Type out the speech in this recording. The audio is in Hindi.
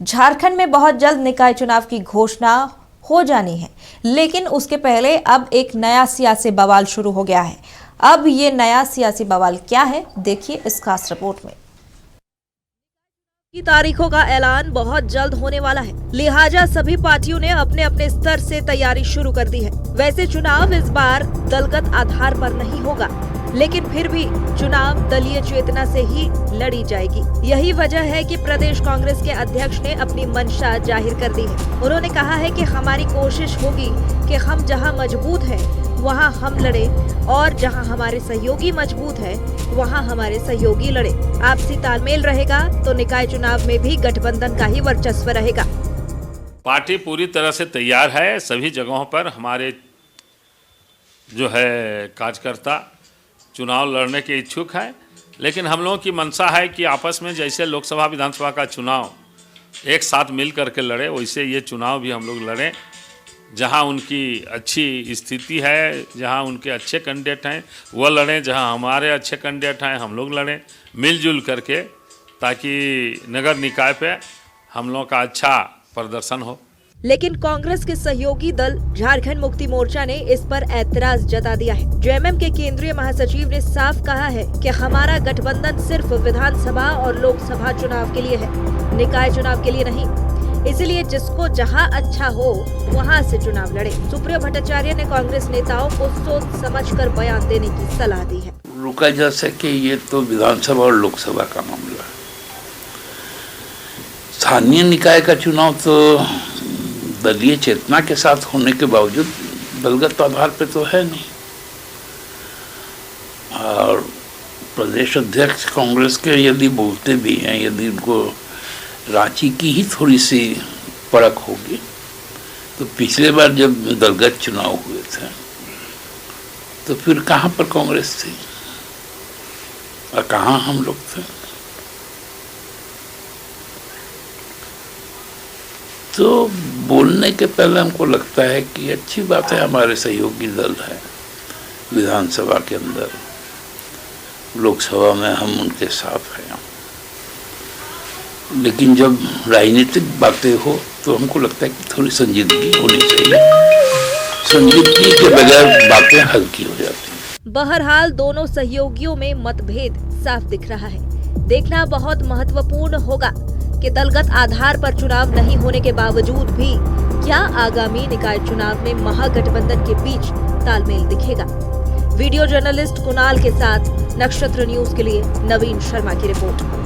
झारखंड में बहुत जल्द निकाय चुनाव की घोषणा हो जानी है, लेकिन उसके पहले अब एक नया सियासी बवाल शुरू हो गया है। अब ये नया सियासी बवाल क्या है, देखिए इस खास रिपोर्ट में। की तारीखों का ऐलान बहुत जल्द होने वाला है, लिहाजा सभी पार्टियों ने अपने अपने स्तर से तैयारी शुरू कर दी है। वैसे चुनाव इस बार दलगत आधार पर नहीं होगा, लेकिन फिर भी चुनाव दलीय चेतना से ही लड़ी जाएगी। यही वजह है कि प्रदेश कांग्रेस के अध्यक्ष ने अपनी मंशा जाहिर कर दी है। उन्होंने कहा है कि हमारी कोशिश होगी कि हम जहां मजबूत हैं वहां हम लड़े, और जहां हमारे सहयोगी मजबूत हैं वहां हमारे सहयोगी लड़े। आपसी तालमेल रहेगा तो निकाय चुनाव में भी गठबंधन का ही वर्चस्व रहेगा। पार्टी पूरी तरह से तैयार है। सभी जगहों पर हमारे जो है कार्यकर्ता चुनाव लड़ने के इच्छुक हैं, लेकिन हम लोगों की मंशा है कि आपस में जैसे लोकसभा विधानसभा का चुनाव एक साथ मिल करके लड़े, वैसे ये चुनाव भी हम लोग लड़ें। जहां उनकी अच्छी स्थिति है, जहां उनके अच्छे कैंडिडेट हैं वो लड़ें, जहां हमारे अच्छे कैंडिडेट हैं हम लोग लड़ें मिलजुल करके, ताकि नगर निकाय पे हम लोगों का अच्छा प्रदर्शन हो। लेकिन कांग्रेस के सहयोगी दल झारखंड मुक्ति मोर्चा ने इस पर ऐतराज जता दिया है। जेएमएम के केंद्रीय महासचिव ने साफ कहा है कि हमारा गठबंधन सिर्फ विधानसभा और लोकसभा चुनाव के लिए है, निकाय चुनाव के लिए नहीं। इसलिए जिसको जहां अच्छा हो वहां से चुनाव लड़े। सुप्रियो भट्टाचार्य ने कांग्रेस नेताओं को सोच समझकर बयान देने की सलाह दी है। रुका जा सके ये तो विधानसभा और लोकसभा का मामला है। स्थानीय निकाय का चुनाव तो दलीय चेतना के साथ होने के बावजूद दलगत आधार पे तो है नहीं, और प्रदेश अध्यक्ष कांग्रेस के यदि बोलते भी हैं, यदि उनको रांची की ही थोड़ी सी परख होगी, तो पिछले बार जब दलगत चुनाव हुए थे तो फिर कहाँ पर कांग्रेस थी और कहाँ हम लोग थे। तो बोलने के पहले हमको लगता है कि अच्छी बात है, हमारे सहयोगी दल है विधानसभा के अंदर, लोकसभा में हम उनके साथ हैं। लेकिन जब राजनीतिक बातें हो तो हमको लगता है कि थोड़ी संजीदगी होनी चाहिए। संजीदगी के बगैर बातें हल्की हो जाती हैं। बहरहाल दोनों सहयोगियों में मतभेद साफ दिख रहा है। देखना बहुत महत्वपूर्ण होगा कि दलगत आधार पर चुनाव नहीं होने के बावजूद भी क्या आगामी निकाय चुनाव में महागठबंधन के बीच तालमेल दिखेगा। वीडियो जर्नलिस्ट कुणाल के साथ नक्षत्र न्यूज के लिए नवीन शर्मा की रिपोर्ट।